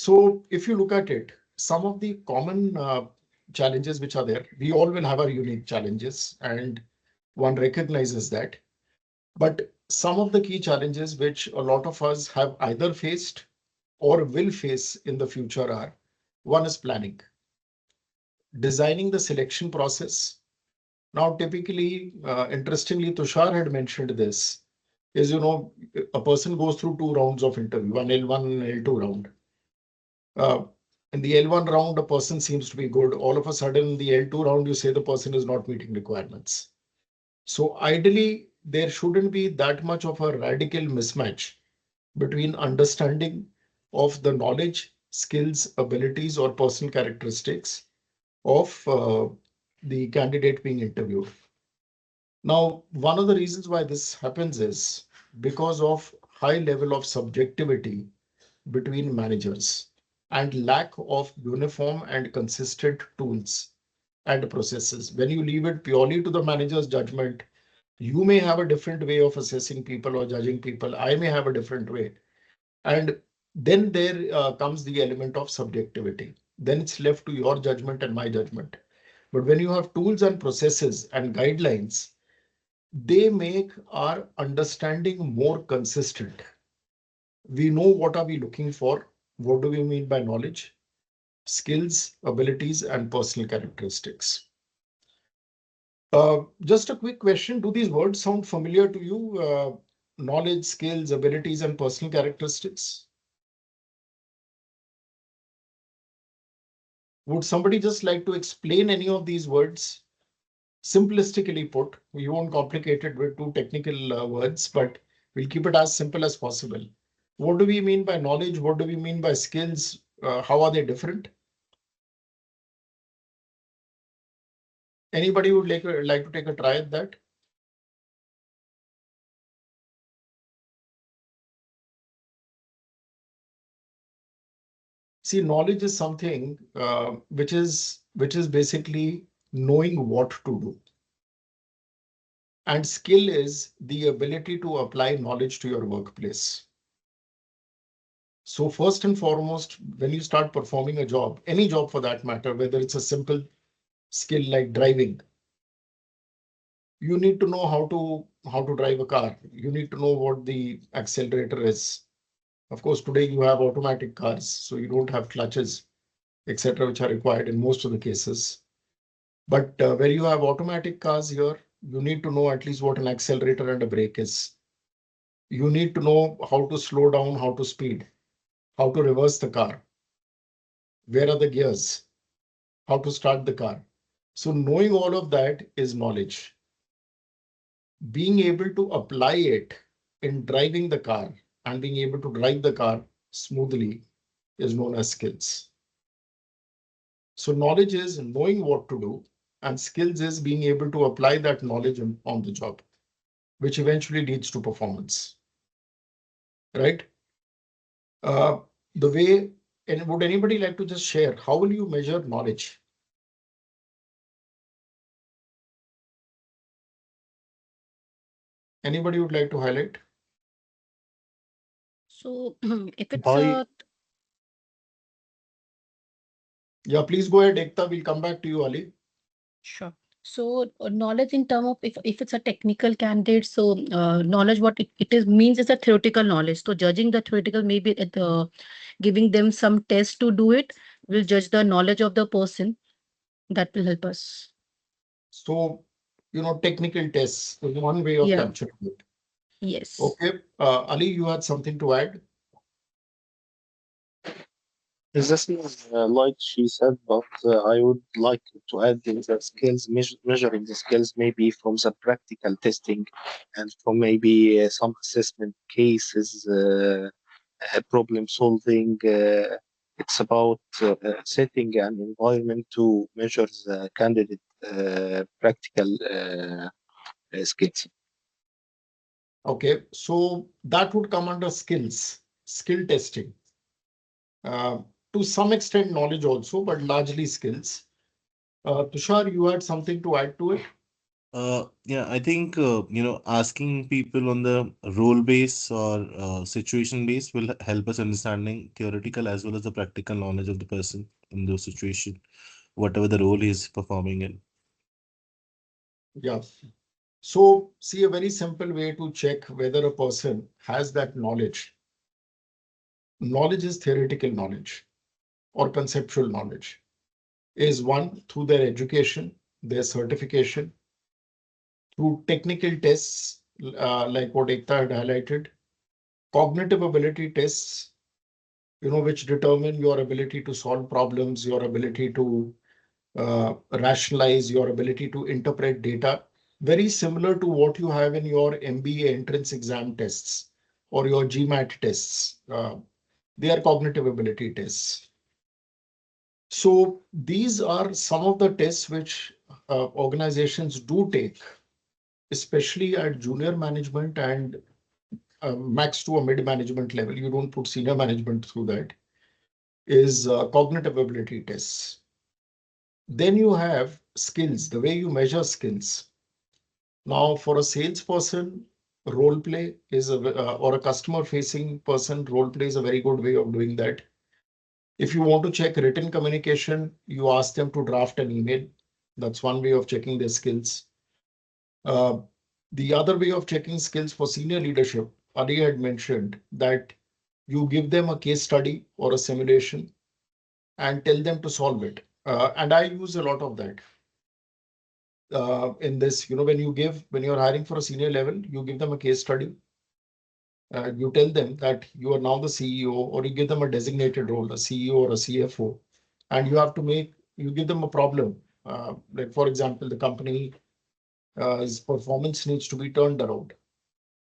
So if you look at it, some of the common challenges which are there, we all will have our unique challenges and one recognizes that. But some of the key challenges which a lot of us have either faced or will face in the future are: one is planning, designing the selection process. Now, typically, interestingly, Tushar had mentioned this, is, a person goes through two rounds of interview, one L1 and L2 round. Uh, in the L1 round, a person seems to be good. All of a sudden, in the L2 round, you say the person is not meeting requirements. So ideally, there shouldn't be that much of a radical mismatch between understanding of the knowledge, skills, abilities, or personal characteristics of the candidate being interviewed. Now, one of the reasons why this happens is because of high level of subjectivity between managers and lack of uniform and consistent tools and processes. When you leave it purely to the manager's judgment, you may have a different way of assessing people or judging people. I may have a different way. And then there comes the element of subjectivity. Then it's left to your judgment and my judgment. But when you have tools and processes and guidelines, they make our understanding more consistent. We know what are we looking for, what do we mean by knowledge, skills, abilities, and personal characteristics. Just a quick question. Do these words sound familiar to you? Knowledge, skills, abilities, and personal characteristics? Would somebody just like to explain any of these words? Simplistically put, we won't complicate it with too technical words, but we'll keep it as simple as possible. What do we mean by knowledge? What do we mean by skills? How are they different? Anybody would like to take a try at that? See, knowledge is something which is basically knowing what to do. And skill is the ability to apply knowledge to your workplace. So first and foremost, when you start performing a job, any job for that matter, whether it's a simple skill like driving, you need to know how to drive a car. You need to know what the accelerator is. Of course, today you have automatic cars, so you don't have clutches, etc., which are required in most of the cases. But where you have automatic cars here, you need to know at least what an accelerator and a brake is. You need to know how to slow down, how to speed, how to reverse the car, where are the gears, how to start the car. So knowing all of that is knowledge. Being able to apply it in driving the car and being able to drive the car smoothly is known as skills. So knowledge is knowing what to do, and skills is being able to apply that knowledge on the job, which eventually leads to performance. Right? Uh, the way, and would anybody like to just share how will you measure knowledge? Anybody would like to highlight? So if it's By Yeah, please go ahead, Ekta. We'll come back to you, Ali. sure. So knowledge in term of if it's a technical candidate, so knowledge what it is means is a theoretical knowledge. So judging the theoretical, maybe at the giving them some test to do it will judge the knowledge of the person. That will help us. So, technical tests is one way of Yeah. capturing it. Yes. Okay. Ali, you had something to add? this is like she said, but I would like to add in the skills, measuring the skills maybe from the practical testing and from maybe some assessment cases, problem solving. It's about setting an environment to measure the candidate practical skills. Okay. So that would come under skills, skill testing. Uh, to some extent, knowledge also, but largely skills. Tushar, you had something to add to it? Yeah, I think asking people on the role base or situation base will help us understanding theoretical as well as the practical knowledge of the person in those situation, whatever the role he's performing in. Yeah. So see, a very simple way to check whether a person has that knowledge. Knowledge is theoretical knowledge or conceptual knowledge. Is one through their education, their certification, through technical tests, like what Ekta had highlighted, cognitive ability tests, which determine your ability to solve problems, your ability to rationalize, your ability to interpret data, very similar to what you have in your MBA entrance exam tests or your GMAT tests. They are cognitive ability tests. So these are some of the tests which organizations do take, especially at junior management and max to a mid management level. You don't put senior management through that, is cognitive ability tests. Then you have skills, the way you measure skills. Now, for a salesperson, role play is or a customer facing person, role play is a very good way of doing that. If you want to check written communication, you ask them to draft an email. That's one way of checking their skills. Uh, the other way of checking skills for senior leadership, Ali had mentioned that you give them a case study or a simulation and tell them to solve it. And I use a lot of that in this. When you're hiring for a senior level, you give them a case study. You tell them that you are now the CEO, or you give them a designated role, a CEO or a CFO, and you give them a problem. Like, for example, the company's performance needs to be turned around.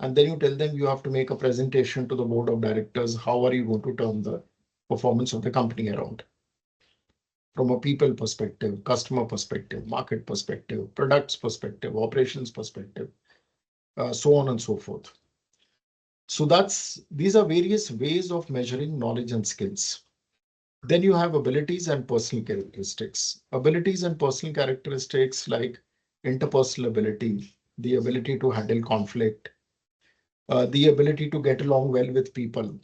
And then you tell them you have to make a presentation to the board of directors. How are you going to turn the performance of the company around from a people perspective, customer perspective, market perspective, products perspective, operations perspective, so on and so forth. So these are various ways of measuring knowledge and skills. Then you have abilities and personal characteristics. Abilities and personal characteristics like interpersonal ability, the ability to handle conflict, the ability to get along well with people,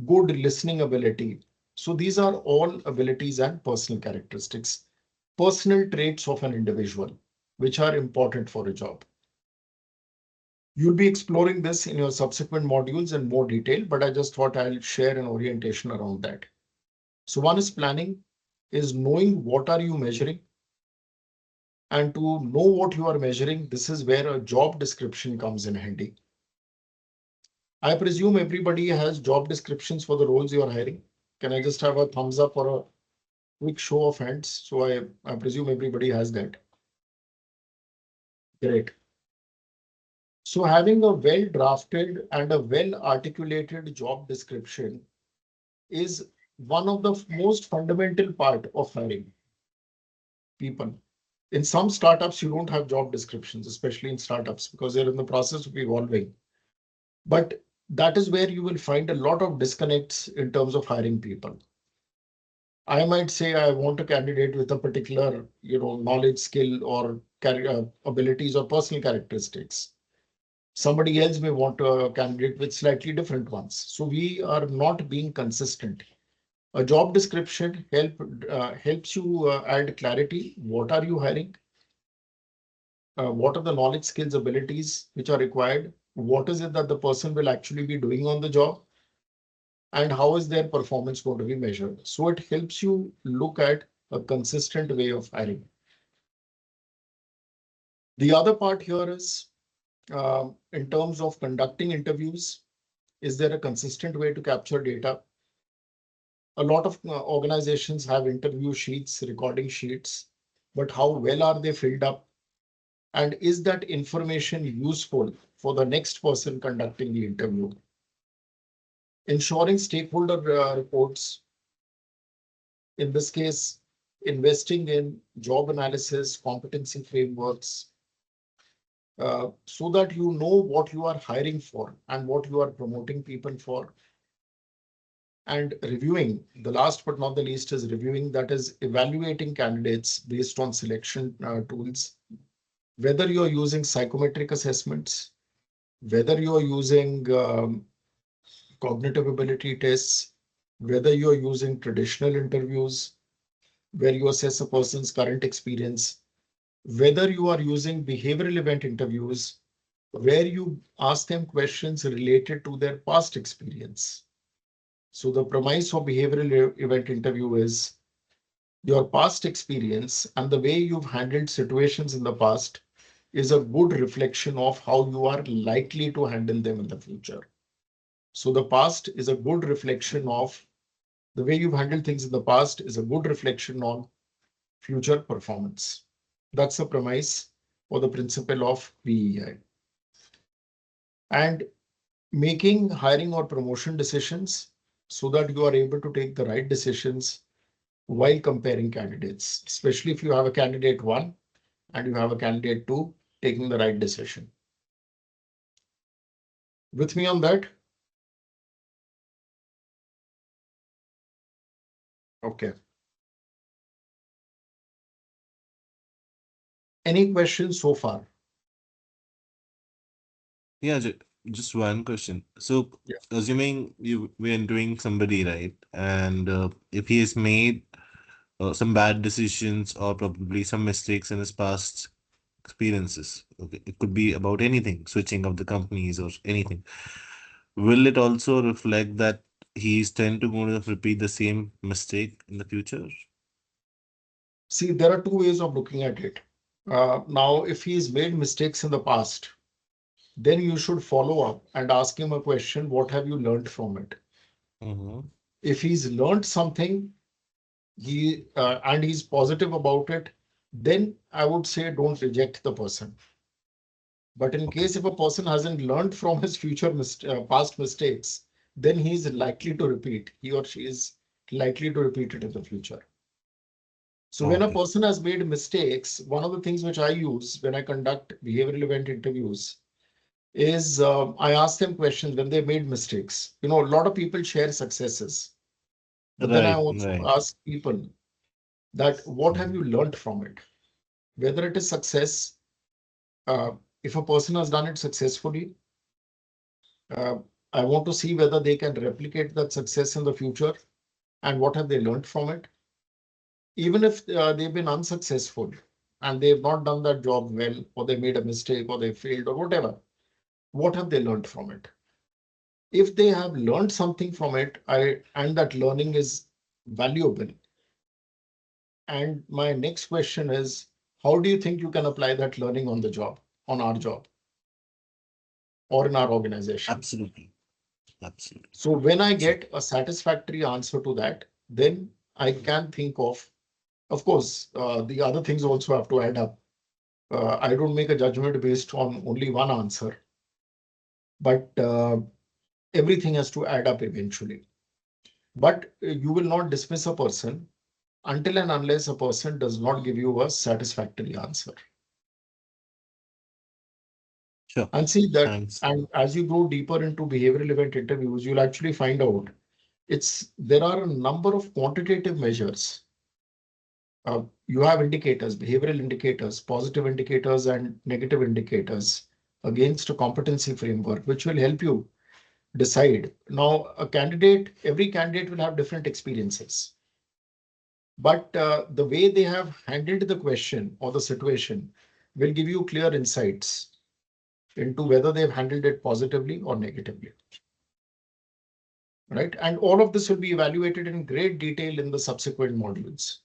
good listening ability. So these are all abilities and personal characteristics, personal traits of an individual, which are important for a job. You'll be exploring this in your subsequent modules in more detail, but I just thought I'll share an orientation around that. So one is planning, is knowing what are you measuring. And to know what you are measuring, this is where a job description comes in handy. I presume everybody has job descriptions for the roles you are hiring. Can I just have a thumbs up or a quick show of hands? So I presume everybody has that. Great. So having a well drafted and a well articulated job description is one of the most fundamental part of hiring people. In some startups, you don't have job descriptions, especially in startups, because they're in the process of evolving. But that is where you will find a lot of disconnects in terms of hiring people. I might say I want a candidate with a particular, knowledge, skill, or abilities or personal characteristics. Somebody else may want a candidate with slightly different ones. So we are not being consistent. A job description helps you add clarity. What are you hiring? What are the knowledge, skills, abilities which are required? What is it that the person will actually be doing on the job? And how is their performance going to be measured? So it helps you look at a consistent way of hiring. The other part here is in terms of conducting interviews, is there a consistent way to capture data? A lot of organizations have interview sheets, recording sheets, but how well are they filled up? And is that information useful for the next person conducting the interview? Ensuring stakeholder reports, in this case, investing in job analysis, competency frameworks, so that you know what you are hiring for and what you are promoting people for. And reviewing, the last but not the least is reviewing, that is evaluating candidates based on selection tools, whether you're using psychometric assessments, whether you're using cognitive ability tests, whether you're using traditional interviews where you assess a person's current experience, whether you are using behavioral event interviews where you ask them questions related to their past experience. So the premise of behavioral event interview is your past experience and the way you've handled situations in the past is a good reflection of how you are likely to handle them in the future. So the past is a good reflection of the way you've handled things in the past is a good reflection on future performance. That's the premise or the principle of BEI. And making hiring or promotion decisions so that you are able to take the right decisions while comparing candidates, especially if you have a candidate one and you have a candidate two, taking the right decision. With me on that? Okay. Any questions so far? Yeah, just one question. So, Yeah. assuming we're interviewing somebody, right? And if he has made some bad decisions or probably some mistakes in his past experiences, okay, it could be about anything, switching of the companies or anything. Will it also reflect that he's tend to going to repeat the same mistake in the future? See, there are two ways of looking at it. Now, if he's made mistakes in the past, then you should follow up and ask him a question. What have you learned from it? Mm-hmm. If he's learned something, and he's positive about it, then I would say don't reject the person. But in Okay. case if a person hasn't learned from his past mistakes, then he's likely to repeat. He or she is likely to repeat it in the future. So when a Okay. person has made mistakes, one of the things which I use when I conduct behavioral event interviews is I ask them questions when they made mistakes. You know, a lot of people share successes, but then I Right. also Right. ask people that what have Mhm. you learned from it? Whether it is success, uh, if a person has done it successfully, uh, I want to see whether they can replicate that success in the future and what have they learned from it. Even if they've been unsuccessful and they've not done that job well, or they made a mistake, or they failed, or whatever, what have they learned from it? If they have learned something from it, and that learning is valuable. And my next question is, how do you think you can apply that learning on the job, on our job, or in our organization? Absolutely. Absolutely. So when I Sure. get a satisfactory answer to that, then I can think of course, the other things also have to add up. I don't make a judgment based on only one answer, but everything has to add up eventually. But you will not dismiss a person until and unless a person does not give you a satisfactory answer. Sure. And see that, Thanks. and as you go deeper into behavioral event interviews, you'll actually find out there are a number of quantitative measures. You have indicators, behavioral indicators, positive indicators, and negative indicators against a competency framework, which will help you decide. Now, every candidate will have different experiences, but the way they have handled the question or the situation will give you clear insights into whether they've handled it positively or negatively. Right? And all of this will be evaluated in great detail in the subsequent modules.